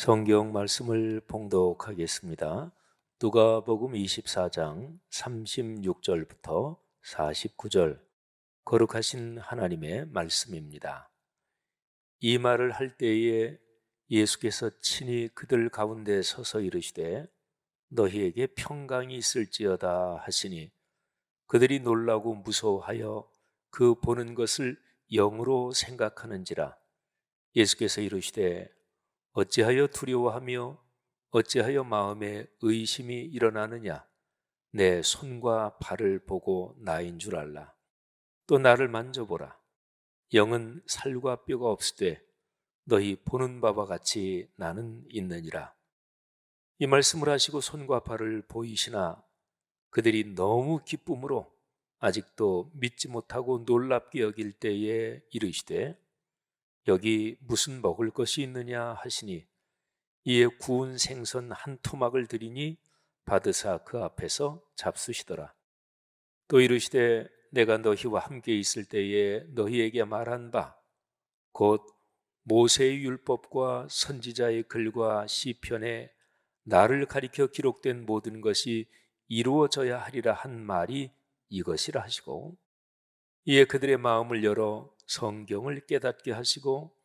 성경 말씀을 봉독하겠습니다. 누가복음 24장 36절부터 49절, 거룩하신 하나님의 말씀입니다. 이 말을 할 때에 예수께서 친히 그들 가운데 서서 이르시되 너희에게 평강이 있을지어다 하시니 그들이 놀라고 무서워하여 그 보는 것을 영으로 생각하는지라. 예수께서 이르시되 어찌하여 두려워하며 어찌하여 마음에 의심이 일어나느냐. 내 손과 발을 보고 나인 줄 알라. 또 나를 만져보라. 영은 살과 뼈가 없으되 너희 보는 바와 같이 나는 있느니라. 이 말씀을 하시고 손과 발을 보이시나 그들이 너무 기쁨으로 아직도 믿지 못하고 놀랍게 여길 때에 이르시되 여기 무슨 먹을 것이 있느냐 하시니 이에 구운 생선 한 토막을 드리니 받으사 그 앞에서 잡수시더라. 또 이르시되 내가 너희와 함께 있을 때에 너희에게 말한 바 곧 모세의 율법과 선지자의 글과 시편에 나를 가리켜 기록된 모든 것이 이루어져야 하리라 한 말이 이것이라 하시고, 이에 그들의 마음을 열어 성경을 깨닫게 하시고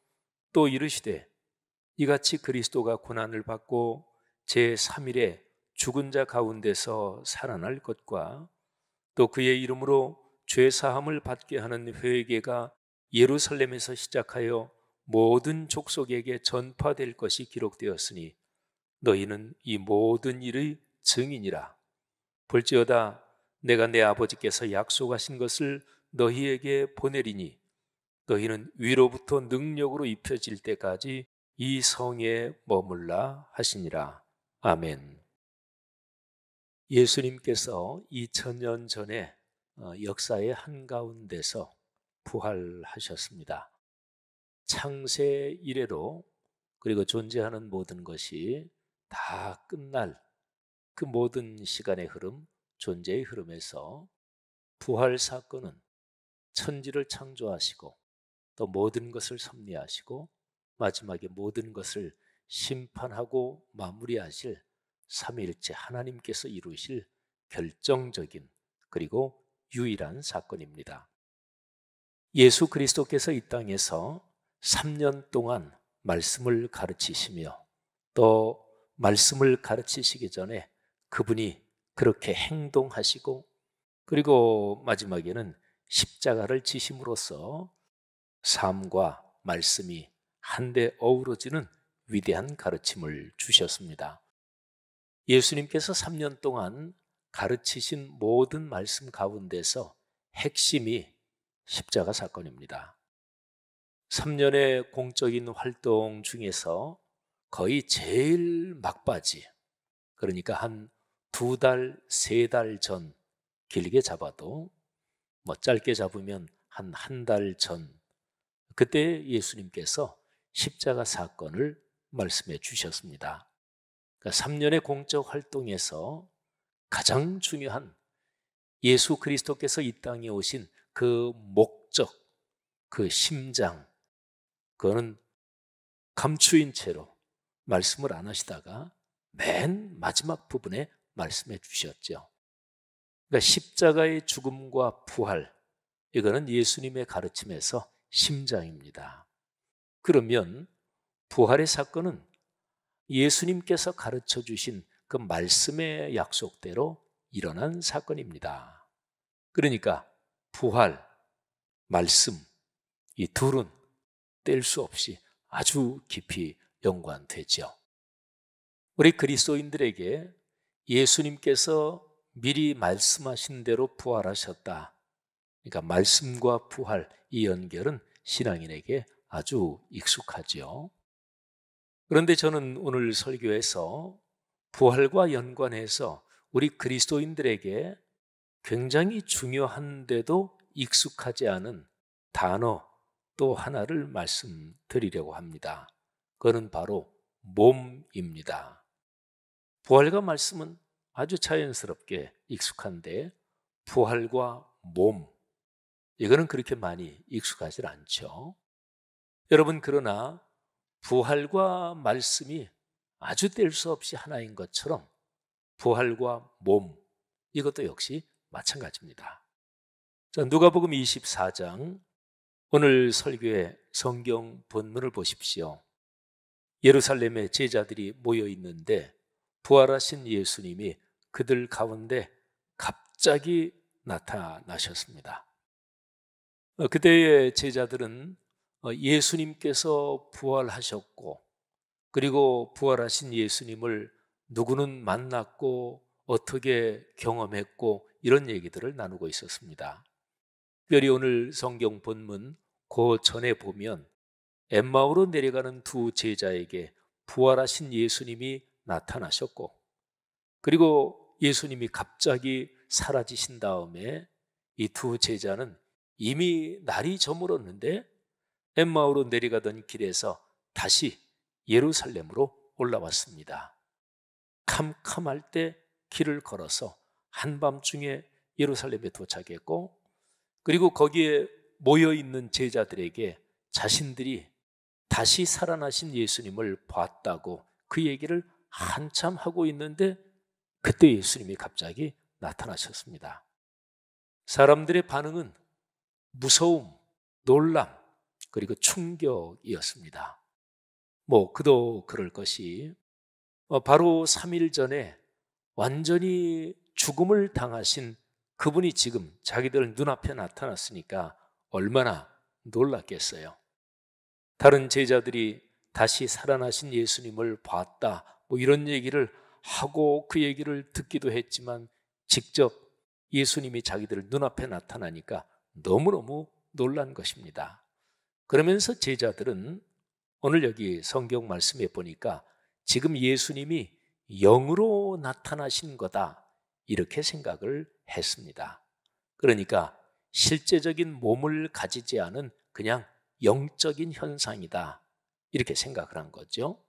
또 이르시되 이같이 그리스도가 고난을 받고 제3일에 죽은 자 가운데서 살아날 것과 또 그의 이름으로 죄사함을 받게 하는 회개가 예루살렘에서 시작하여 모든 족속에게 전파될 것이 기록되었으니 너희는 이 모든 일의 증인이라. 볼지어다 내가 내 아버지께서 약속하신 것을 너희에게 보내리니 너희는 위로부터 능력으로 입혀질 때까지 이 성에 머물라 하시니라. 아멘. 예수님께서 2000년 전에 역사의 한가운데서 부활하셨습니다. 창세 이래로, 그리고 존재하는 모든 것이 다 끝날 그 모든 시간의 흐름, 존재의 흐름에서 부활 사건은 천지를 창조하시고 또 모든 것을 섭리하시고 마지막에 모든 것을 심판하고 마무리하실 삼위일체 하나님께서 이루실 결정적인 그리고 유일한 사건입니다. 예수 그리스도께서 이 땅에서 3년 동안 말씀을 가르치시며 또 말씀을 가르치시기 전에 그분이 그렇게 행동하시고 그리고 마지막에는 십자가를 지심으로써 삶과 말씀이 한데 어우러지는 위대한 가르침을 주셨습니다. 예수님께서 3년 동안 가르치신 모든 말씀 가운데서 핵심이 십자가 사건입니다. 3년의 공적인 활동 중에서 거의 제일 막바지, 그러니까 한 2달, 3달 전, 길게 잡아도 짧게 잡으면 한 달 전, 그때 예수님께서 십자가 사건을 말씀해 주셨습니다. 그러니까 3년의 공적 활동에서 가장 중요한 예수 그리스도께서 이 땅에 오신 그 목적, 그 심장, 그거는 감추인 채로 말씀을 안 하시다가 맨 마지막 부분에 말씀해 주셨죠. 그러니까 십자가의 죽음과 부활, 이거는 예수님의 가르침에서 심장입니다. 그러면 부활의 사건은 예수님께서 가르쳐 주신 그 말씀의 약속대로 일어난 사건입니다. 그러니까 부활, 말씀, 이 둘은 뗄 수 없이 아주 깊이 연관되죠. 우리 그리스도인들에게 예수님께서 미리 말씀하신 대로 부활하셨다. 그러니까 말씀과 부활, 이 연결은 신앙인에게 아주 익숙하지요. 그런데 저는 오늘 설교에서 부활과 연관해서 우리 그리스도인들에게 굉장히 중요한데도 익숙하지 않은 단어 또 하나를 말씀드리려고 합니다. 그것은 바로 몸입니다. 부활과 말씀은 아주 자연스럽게 익숙한데 부활과 몸, 이거는 그렇게 많이 익숙하지 않죠. 여러분, 그러나 부활과 말씀이 아주 뗄 수 없이 하나인 것처럼 부활과 몸, 이것도 역시 마찬가지입니다. 자, 누가복음 24장 오늘 설교의 성경 본문을 보십시오. 예루살렘에 제자들이 모여 있는데 부활하신 예수님이 그들 가운데 갑자기 나타나셨습니다. 그때의 제자들은 예수님께서 부활하셨고, 그리고 부활하신 예수님을 누구는 만났고 어떻게 경험했고 이런 얘기들을 나누고 있었습니다. 특별히 오늘 성경 본문 그 전에 보면 엠마오로 내려가는 두 제자에게 부활하신 예수님이 나타나셨고, 그리고 예수님이 갑자기 사라지신 다음에 이 두 제자는 이미 날이 저물었는데 엠마오로 내려가던 길에서 다시 예루살렘으로 올라왔습니다. 캄캄할 때 길을 걸어서 한밤중에 예루살렘에 도착했고, 그리고 거기에 모여있는 제자들에게 자신들이 다시 살아나신 예수님을 봤다고 그 얘기를 한참 하고 있는데 그때 예수님이 갑자기 나타나셨습니다. 사람들의 반응은 무서움, 놀람, 그리고 충격이었습니다. 그도 그럴 것이 바로 3일 전에 완전히 죽음을 당하신 그분이 지금 자기들 눈앞에 나타났으니까 얼마나 놀랐겠어요. 다른 제자들이 다시 살아나신 예수님을 봤다, 이런 얘기를 하고 그 얘기를 듣기도 했지만 직접 예수님이 자기들 눈앞에 나타나니까 너무너무 놀란 것입니다. 그러면서 제자들은 오늘 여기 성경 말씀에 보니까 지금 예수님이 영으로 나타나신 거다, 이렇게 생각을 했습니다. 그러니까 실제적인 몸을 가지지 않은 그냥 영적인 현상이다, 이렇게 생각을 한 거죠.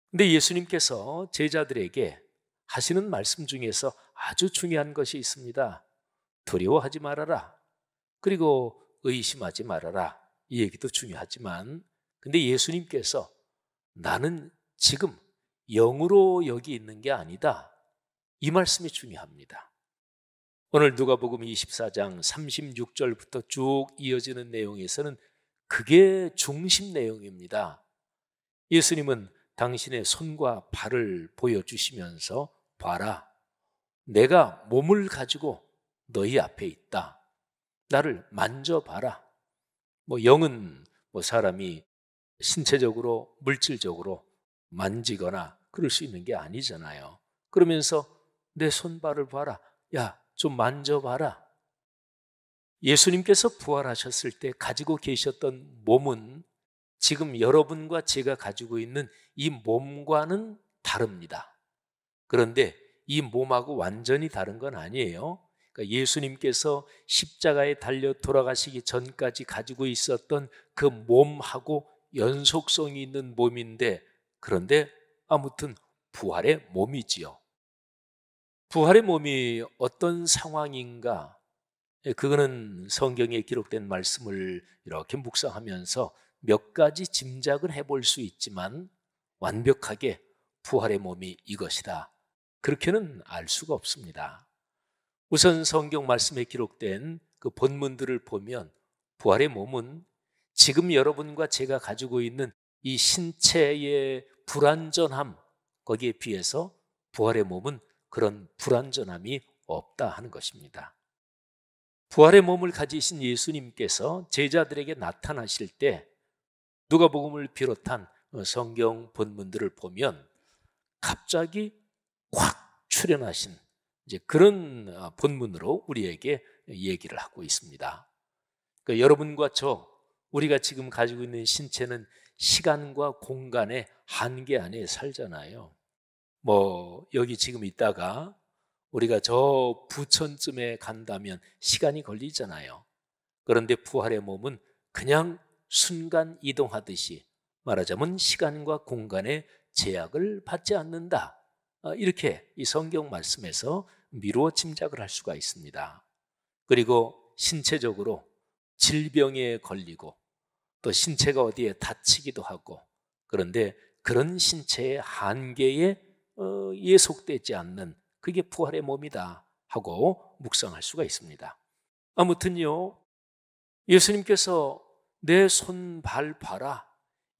근데 예수님께서 제자들에게 하시는 말씀 중에서 아주 중요한 것이 있습니다. 두려워하지 말아라, 그리고 의심하지 말아라, 이 얘기도 중요하지만, 근데 예수님께서 나는 지금 영으로 여기 있는 게 아니다, 이 말씀이 중요합니다. 오늘 누가복음 24장 36절부터 쭉 이어지는 내용에서는 그게 중심 내용입니다. 예수님은 당신의 손과 발을 보여주시면서 봐라, 내가 몸을 가지고 너희 앞에 있다, 나를 만져봐라. 영은 사람이 신체적으로 물질적으로 만지거나 그럴 수 있는 게 아니잖아요. 그러면서 내 손발을 봐라, 야, 좀 만져봐라. 예수님께서 부활하셨을 때 가지고 계셨던 몸은 지금 여러분과 제가 가지고 있는 이 몸과는 다릅니다. 그런데 이 몸하고 완전히 다른 건 아니에요. 그러니까 예수님께서 십자가에 달려 돌아가시기 전까지 가지고 있었던 그 몸하고 연속성이 있는 몸인데, 그런데 아무튼 부활의 몸이지요. 부활의 몸이 어떤 상황인가, 그거는 성경에 기록된 말씀을 이렇게 묵상하면서 몇 가지 짐작을 해볼 수 있지만 완벽하게 부활의 몸이 이것이다, 그렇게는 알 수가 없습니다. 우선 성경 말씀에 기록된 그 본문들을 보면 부활의 몸은 지금 여러분과 제가 가지고 있는 이 신체의 불완전함, 거기에 비해서 부활의 몸은 그런 불완전함이 없다 하는 것입니다. 부활의 몸을 가지신 예수님께서 제자들에게 나타나실 때 누가복음을 비롯한 성경 본문들을 보면 갑자기 확 출현하신 이제 그런 본문으로 우리에게 얘기를 하고 있습니다. 그러니까 여러분과 우리가 지금 가지고 있는 신체는 시간과 공간의 한계 안에 살잖아요. 여기 지금 있다가 우리가 저 부천쯤에 간다면 시간이 걸리잖아요. 그런데 부활의 몸은 그냥 순간 이동하듯이, 말하자면 시간과 공간의 제약을 받지 않는다, 이렇게 이 성경 말씀에서 미루어 짐작을 할 수가 있습니다. 그리고 신체적으로 질병에 걸리고 또 신체가 어디에 다치기도 하고, 그런데 그런 신체의 한계에 예속되지 않는 그게 부활의 몸이다 하고 묵상할 수가 있습니다. 아무튼요, 예수님께서 내 손, 발 봐라.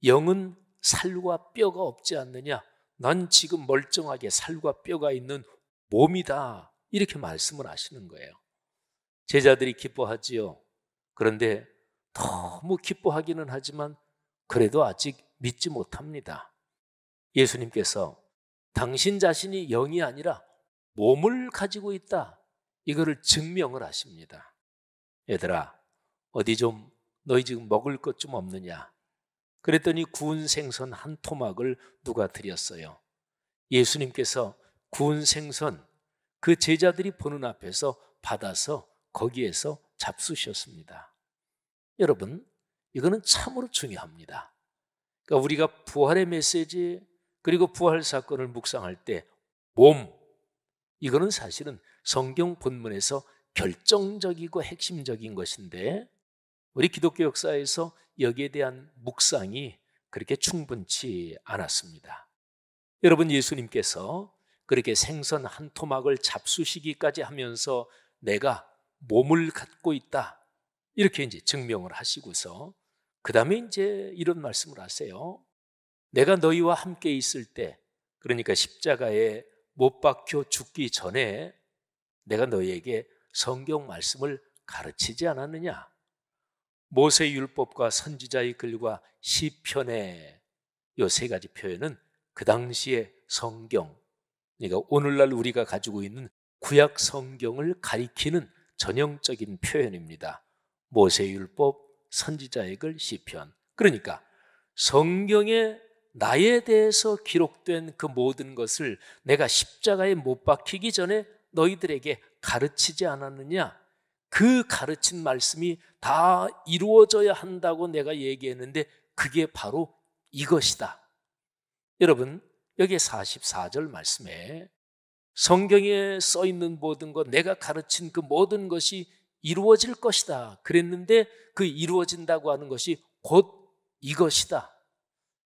영은 살과 뼈가 없지 않느냐? 난 지금 멀쩡하게 살과 뼈가 있는 몸이다. 이렇게 말씀을 하시는 거예요. 제자들이 기뻐하지요. 그런데 너무 기뻐하기는 하지만 그래도 아직 믿지 못합니다. 예수님께서 당신 자신이 영이 아니라 몸을 가지고 있다. 이거를 증명을 하십니다. 얘들아, 어디 좀 너희 지금 먹을 것 좀 없느냐? 그랬더니 구운 생선 한 토막을 누가 드렸어요. 예수님께서 구운 생선 그 제자들이 보는 앞에서 받아서 거기에서 잡수셨습니다. 여러분, 이거는 참으로 중요합니다. 그러니까 우리가 부활의 메시지 그리고 부활 사건을 묵상할 때 몸, 이거는 사실은 성경 본문에서 결정적이고 핵심적인 것인데 우리 기독교 역사에서 여기에 대한 묵상이 그렇게 충분치 않았습니다. 여러분, 예수님께서 그렇게 생선 한 토막을 잡수시기까지 하면서 내가 몸을 갖고 있다 이렇게 이제 증명을 하시고서 그 다음에 이제 이런 말씀을 하세요. 내가 너희와 함께 있을 때, 그러니까 십자가에 못 박혀 죽기 전에 내가 너희에게 성경 말씀을 가르치지 않았느냐? 모세 율법과 선지자의 글과 시편의 이 세 가지 표현은 그 당시의 성경, 그러니까 오늘날 우리가 가지고 있는 구약 성경을 가리키는 전형적인 표현입니다. 모세 율법, 선지자의 글, 시편. 그러니까 성경에 나에 대해서 기록된 그 모든 것을 내가 십자가에 못 박히기 전에 너희들에게 가르치지 않았느냐? 그 가르친 말씀이 다 이루어져야 한다고 내가 얘기했는데 그게 바로 이것이다. 여러분, 여기 44절 말씀에 성경에 써 있는 모든 것, 내가 가르친 그 모든 것이 이루어질 것이다 그랬는데 그 이루어진다고 하는 것이 곧 이것이다.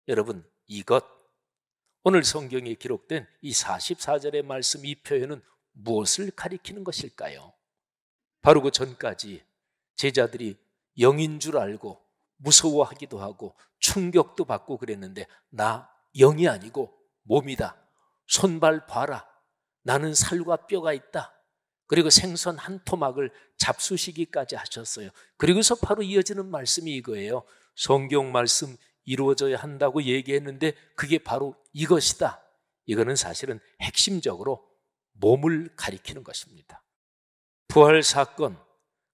여러분, 이것, 오늘 성경에 기록된 이 44절의 말씀, 이 표현은 무엇을 가리키는 것일까요? 바로 그 전까지 제자들이 영인 줄 알고 무서워하기도 하고 충격도 받고 그랬는데 나 영이 아니고 몸이다. 손발 봐라. 나는 살과 뼈가 있다. 그리고 생선 한 토막을 잡수시기까지 하셨어요. 그리고서 바로 이어지는 말씀이 이거예요. 성경 말씀 이루어져야 한다고 얘기했는데 그게 바로 이것이다. 이거는 사실은 핵심적으로 몸을 가리키는 것입니다. 부활 사건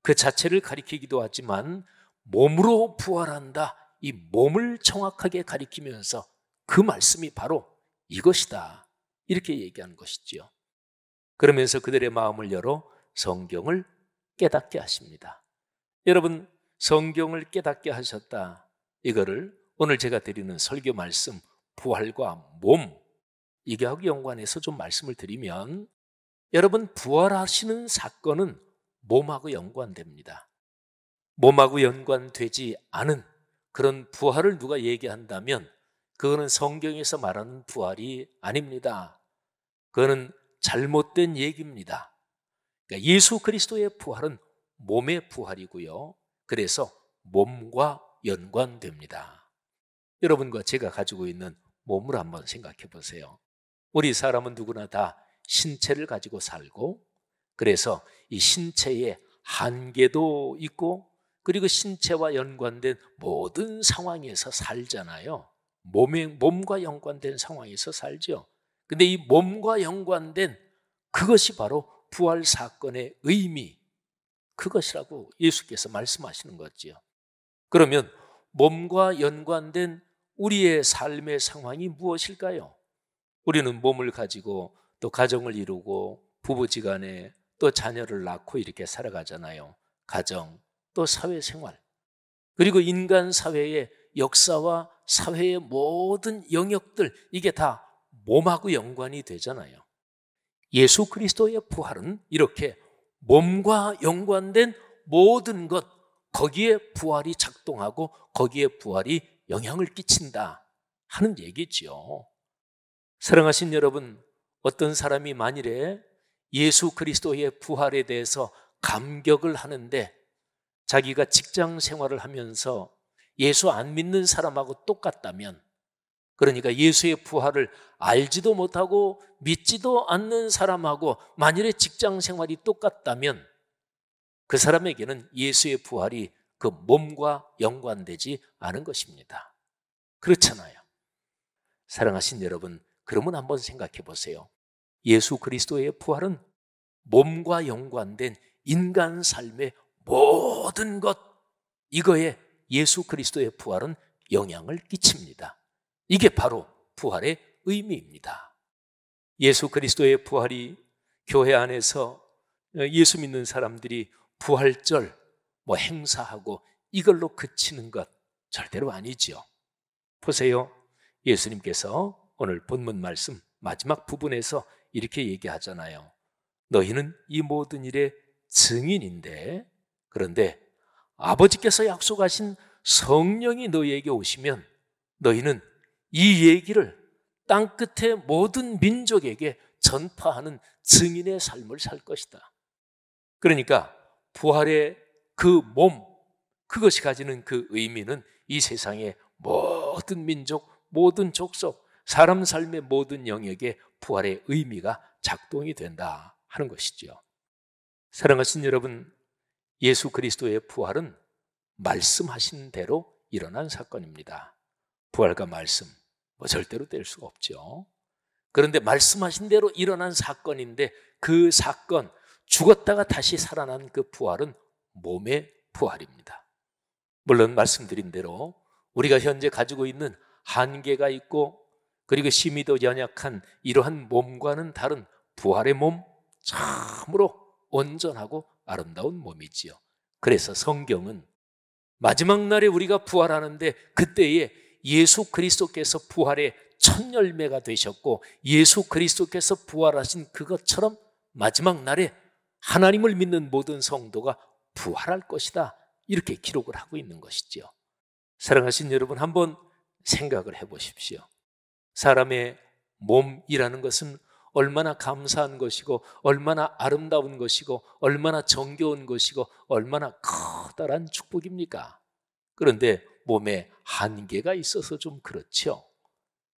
그 자체를 가리키기도 하지만 몸으로 부활한다. 이 몸을 정확하게 가리키면서 그 말씀이 바로 이것이다. 이렇게 얘기하는 것이지요. 그러면서 그들의 마음을 열어 성경을 깨닫게 하십니다. 여러분, 성경을 깨닫게 하셨다. 이거를 오늘 제가 드리는 설교 말씀 부활과 몸, 이거하고 연관해서 좀 말씀을 드리면 여러분, 부활하시는 사건은 몸하고 연관됩니다. 몸하고 연관되지 않은 그런 부활을 누가 얘기한다면 그거는 성경에서 말하는 부활이 아닙니다. 그거는 잘못된 얘기입니다. 그러니까 예수 그리스도의 부활은 몸의 부활이고요. 그래서 몸과 연관됩니다. 여러분과 제가 가지고 있는 몸을 한번 생각해 보세요. 우리 사람은 누구나 다 신체를 가지고 살고 그래서 이 신체의 한계도 있고 그리고 신체와 연관된 모든 상황에서 살잖아요. 몸과 연관된 상황에서 살죠. 근데 이 몸과 연관된 그것이 바로 부활 사건의 의미, 그것이라고 예수께서 말씀하시는 거지요. 그러면 몸과 연관된 우리의 삶의 상황이 무엇일까요? 우리는 몸을 가지고 또 가정을 이루고 부부지간에 또 자녀를 낳고 이렇게 살아가잖아요. 가정, 또 사회생활, 그리고 인간 사회의 역사와 사회의 모든 영역들, 이게 다 몸하고 연관이 되잖아요. 예수 그리스도의 부활은 이렇게 몸과 연관된 모든 것, 거기에 부활이 작동하고 거기에 부활이 영향을 끼친다 하는 얘기죠. 사랑하신 여러분, 어떤 사람이 만일에 예수 그리스도의 부활에 대해서 감격을 하는데 자기가 직장 생활을 하면서 예수 안 믿는 사람하고 똑같다면, 그러니까 예수의 부활을 알지도 못하고 믿지도 않는 사람하고 만일에 직장 생활이 똑같다면 그 사람에게는 예수의 부활이 그 몸과 연관되지 않은 것입니다. 그렇잖아요. 사랑하신 여러분, 그러면 한번 생각해 보세요. 예수 그리스도의 부활은 몸과 연관된 인간 삶의 모든 것, 이거에 예수 그리스도의 부활은 영향을 끼칩니다. 이게 바로 부활의 의미입니다. 예수 그리스도의 부활이 교회 안에서 예수 믿는 사람들이 부활절 행사하고 이걸로 그치는 것 절대로 아니지요. 보세요. 예수님께서 오늘 본문 말씀 마지막 부분에서 이렇게 얘기하잖아요. 너희는 이 모든 일의 증인인데, 그런데 아버지께서 약속하신 성령이 너희에게 오시면 너희는 이 얘기를 땅끝의 모든 민족에게 전파하는 증인의 삶을 살 것이다. 그러니까 부활의 그 몸, 그것이 가지는 그 의미는 이 세상의 모든 민족, 모든 족속, 사람 삶의 모든 영역에 부활의 의미가 작동이 된다 하는 것이죠. 사랑하신 여러분, 예수 그리스도의 부활은 말씀하신 대로 일어난 사건입니다. 부활과 말씀 절대로 뗄 수가 없죠. 그런데 말씀하신 대로 일어난 사건인데 그 사건, 죽었다가 다시 살아난 그 부활은 몸의 부활입니다. 물론 말씀드린 대로 우리가 현재 가지고 있는 한계가 있고 그리고 심히도 연약한 이러한 몸과는 다른 부활의 몸, 참으로 온전하고 아름다운 몸이지요. 그래서 성경은 마지막 날에 우리가 부활하는데 그때에 예수 그리스도께서 부활의 첫 열매가 되셨고 예수 그리스도께서 부활하신 그것처럼 마지막 날에 하나님을 믿는 모든 성도가 부활할 것이다, 이렇게 기록을 하고 있는 것이지요. 사랑하신 여러분, 한번 생각을 해보십시오. 사람의 몸이라는 것은 얼마나 감사한 것이고 얼마나 아름다운 것이고 얼마나 정겨운 것이고 얼마나 커다란 축복입니까? 그런데 몸에 한계가 있어서 좀 그렇죠.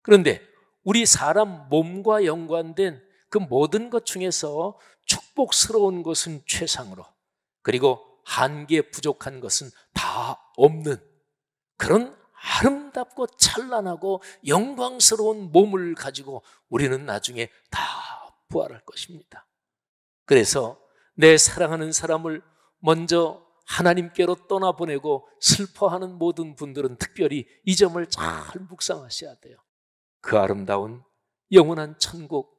그런데 우리 사람 몸과 연관된 그 모든 것 중에서 축복스러운 것은 최상으로, 그리고 한계 부족한 것은 다 없는 그런 아름답고 찬란하고 영광스러운 몸을 가지고 우리는 나중에 다 부활할 것입니다. 그래서 내 사랑하는 사람을 먼저 하나님께로 떠나보내고 슬퍼하는 모든 분들은 특별히 이 점을 잘 묵상하셔야 돼요. 그 아름다운 영원한 천국,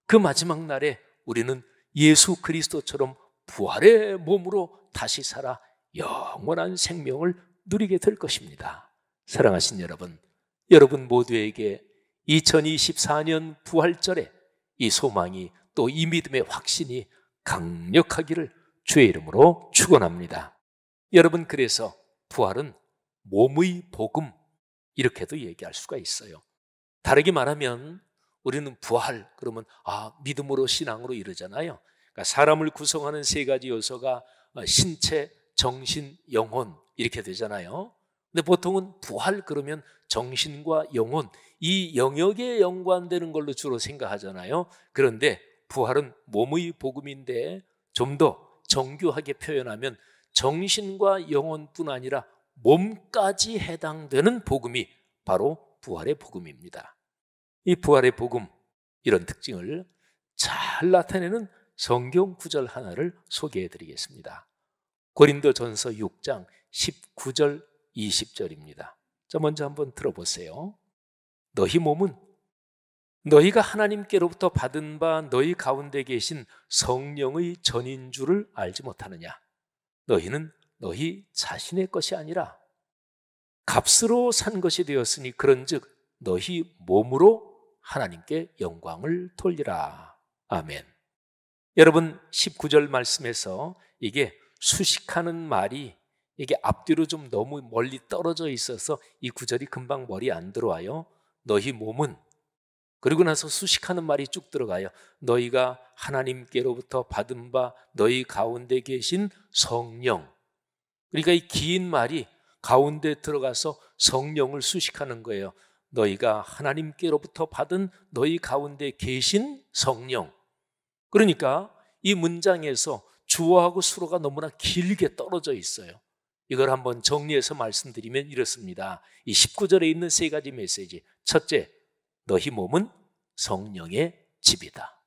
그 마지막 날에 우리는 예수 그리스도처럼 부활의 몸으로 다시 살아 영원한 생명을 누리게 될 것입니다. 사랑하신 여러분, 여러분 모두에게 2024년 부활절에 이 소망이 또 이 믿음의 확신이 강력하기를 주의 이름으로 축원합니다. 여러분, 그래서 부활은 몸의 복음, 이렇게도 얘기할 수가 있어요. 다르게 말하면 우리는 부활 그러면 믿음으로 신앙으로 이르잖아요. 그러니까 사람을 구성하는 세 가지 요소가 신체, 정신, 영혼 이렇게 되잖아요. 근데 보통은 부활 그러면 정신과 영혼, 이 영역에 연관되는 걸로 주로 생각하잖아요. 그런데 부활은 몸의 복음인데 좀 더 정교하게 표현하면 정신과 영혼뿐 아니라 몸까지 해당되는 복음이 바로 부활의 복음입니다. 이 부활의 복음, 이런 특징을 잘 나타내는 성경 구절 하나를 소개해 드리겠습니다. 고린도전서 6장 19절 20절입니다. 자, 먼저 한번 들어보세요. 너희 몸은 너희가 하나님께로부터 받은 바 너희 가운데 계신 성령의 전인 줄을 알지 못하느냐? 너희는 너희 자신의 것이 아니라 값으로 산 것이 되었으니 그런즉 너희 몸으로 하나님께 영광을 돌리라. 아멘. 여러분, 19절 말씀에서 이게 수식하는 말이 이게 앞뒤로 좀 너무 멀리 떨어져 있어서 이 구절이 금방 머리에 안 들어와요. 너희 몸은, 그리고 나서 수식하는 말이 쭉 들어가요. 너희가 하나님께로부터 받은 바 너희 가운데 계신 성령. 그러니까 이 긴 말이 가운데 들어가서 성령을 수식하는 거예요. 너희가 하나님께로부터 받은 너희 가운데 계신 성령. 그러니까 이 문장에서 주어하고 수로가 너무나 길게 떨어져 있어요. 이걸 한번 정리해서 말씀드리면 이렇습니다. 이 19절에 있는 세 가지 메시지. 첫째, 너희 몸은 성령의 집이다.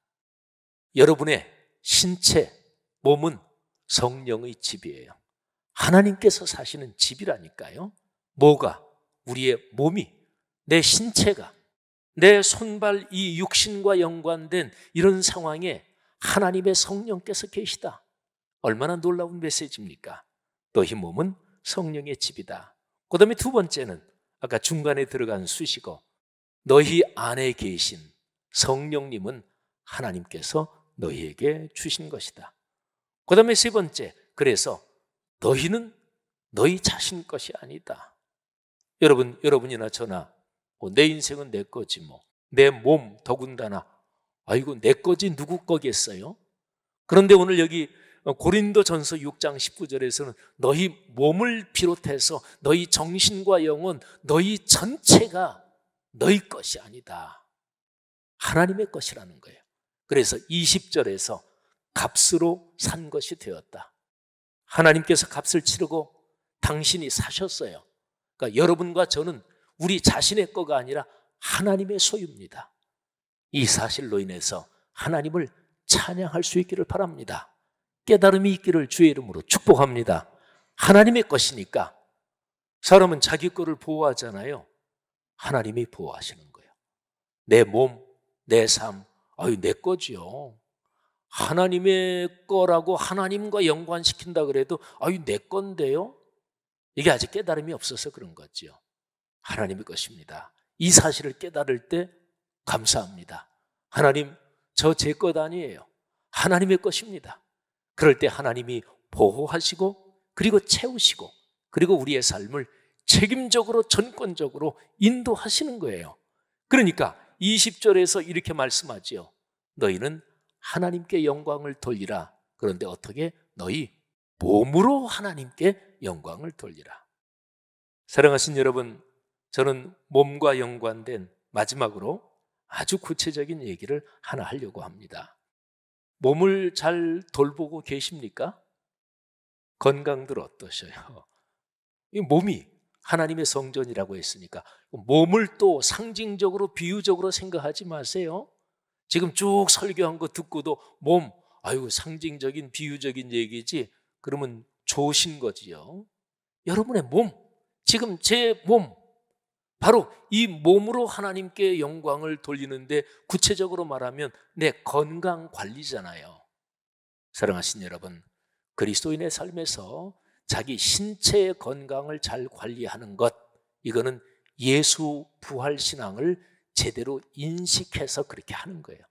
여러분의 신체, 몸은 성령의 집이에요. 하나님께서 사시는 집이라니까요. 뭐가? 우리의 몸이, 내 신체가, 내 손발 이 육신과 연관된 이런 상황에 하나님의 성령께서 계시다. 얼마나 놀라운 메시지입니까? 너희 몸은 성령의 집이다. 그 다음에 두 번째는 아까 중간에 들어간 수식어, 너희 안에 계신 성령님은 하나님께서 너희에게 주신 것이다. 그 다음에 세 번째, 그래서 너희는 너희 자신 것이 아니다. 여러분이나 저나 내 인생은 내 거지 뭐. 내 몸 더군다나 아이고 내 거지 누구 거겠어요? 그런데 오늘 여기 고린도전서 6장 19절에서는 너희 몸을 비롯해서 너희 정신과 영혼, 너희 전체가 너희 것이 아니다. 하나님의 것이라는 거예요. 그래서 20절에서 값으로 산 것이 되었다. 하나님께서 값을 치르고 당신이 사셨어요. 그러니까 여러분과 저는 우리 자신의 거가 아니라 하나님의 소유입니다. 이 사실로 인해서 하나님을 찬양할 수 있기를 바랍니다. 깨달음이 있기를 주의 이름으로 축복합니다. 하나님의 것이니까 사람은 자기 거를 보호하잖아요. 하나님이 보호하시는 거예요. 내 몸, 내 삶, 내 거지요. 하나님의 거라고 하나님과 연관시킨다 그래도 내 건데요? 이게 아직 깨달음이 없어서 그런 거지요. 하나님의 것입니다. 이 사실을 깨달을 때 감사합니다. 하나님, 저 제 것 아니에요. 하나님의 것입니다. 그럴 때 하나님이 보호하시고 그리고 채우시고 그리고 우리의 삶을 책임적으로 전권적으로 인도하시는 거예요. 그러니까 20절에서 이렇게 말씀하지요. 너희는 하나님께 영광을 돌리라. 그런데 어떻게? 너희 몸으로 하나님께 영광을 돌리라. 사랑하신 여러분, 저는 몸과 연관된 마지막으로 아주 구체적인 얘기를 하나 하려고 합니다. 몸을 잘 돌보고 계십니까? 건강들 어떠셔요? 이 몸이 하나님의 성전이라고 했으니까 몸을 또 상징적으로 비유적으로 생각하지 마세요. 지금 쭉 설교한 거 듣고도 몸, 상징적인 비유적인 얘기지 그러면 좋으신 거지요. 여러분의 몸, 지금 제 몸, 바로 이 몸으로 하나님께 영광을 돌리는데 구체적으로 말하면 내 건강 관리잖아요. 사랑하신 여러분, 그리스도인의 삶에서 자기 신체의 건강을 잘 관리하는 것, 이거는 예수 부활 신앙을 제대로 인식해서 그렇게 하는 거예요.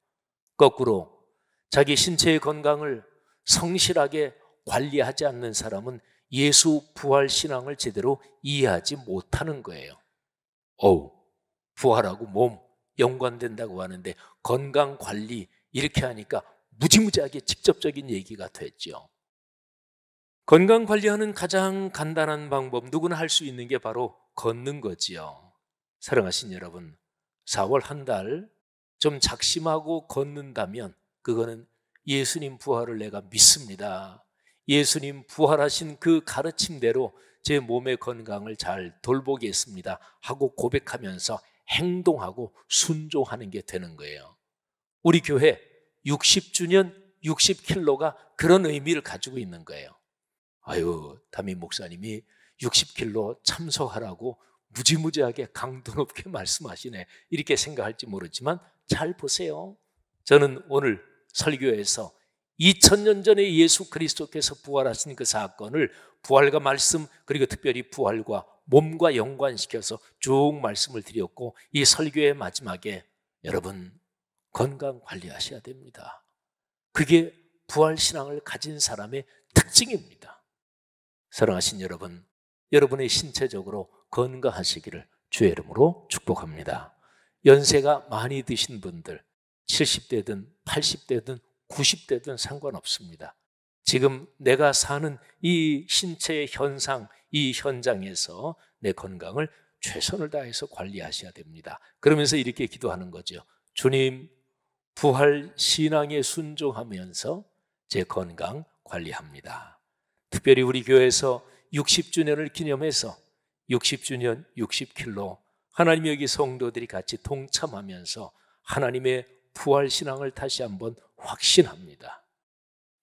거꾸로 자기 신체의 건강을 성실하게 관리하지 않는 사람은 예수 부활 신앙을 제대로 이해하지 못하는 거예요. 부활하고 몸 연관된다고 하는데 건강 관리 이렇게 하니까 무지무지하게 직접적인 얘기가 됐죠. 건강 관리하는 가장 간단한 방법, 누구나 할 수 있는 게 바로 걷는 거지요. 사랑하신 여러분, 4월 한 달 좀 작심하고 걷는다면 그거는 예수님 부활을 내가 믿습니다. 예수님 부활하신 그 가르침대로 제 몸의 건강을 잘 돌보겠습니다 하고 고백하면서 행동하고 순종하는 게 되는 거예요. 우리 교회 60주년 60킬로가 그런 의미를 가지고 있는 거예요. 담임 목사님이 60킬로 참석하라고 무지무지하게 강도 높게 말씀하시네, 이렇게 생각할지 모르지만 잘 보세요. 저는 오늘 설교에서 2000년 전에 예수 그리스도께서 부활하신 그 사건을 부활과 말씀 그리고 특별히 부활과 몸과 연관시켜서 쭉 말씀을 드렸고, 이 설교의 마지막에 여러분 건강 관리하셔야 됩니다. 그게 부활신앙을 가진 사람의 특징입니다. 사랑하신 여러분, 여러분의 신체적으로 건강하시기를 주의 이름으로 축복합니다. 연세가 많이 드신 분들, 70대든 80대든 90대든 상관없습니다. 지금 내가 사는 이 신체의 현상, 이 현장에서 내 건강을 최선을 다해서 관리하셔야 됩니다. 그러면서 이렇게 기도하는 거죠. 주님, 부활 신앙에 순종하면서 제 건강 관리합니다. 특별히 우리 교회에서 60주년을 기념해서 60주년 60킬로 하나님 여기 성도들이 같이 동참하면서 하나님의 부활 신앙을 다시 한번 확신합니다.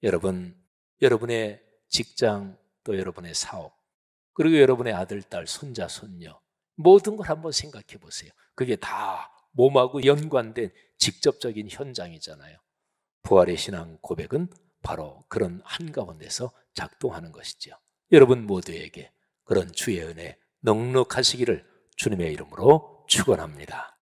여러분, 여러분의 직장, 또 여러분의 사업, 그리고 여러분의 아들, 딸, 손자, 손녀 모든 걸 한번 생각해 보세요. 그게 다 몸하고 연관된 직접적인 현장이잖아요. 부활의 신앙 고백은 바로 그런 한가운데서 작동하는 것이죠. 여러분 모두에게 그런 주의 은혜 넉넉하시기를 주님의 이름으로 축원합니다.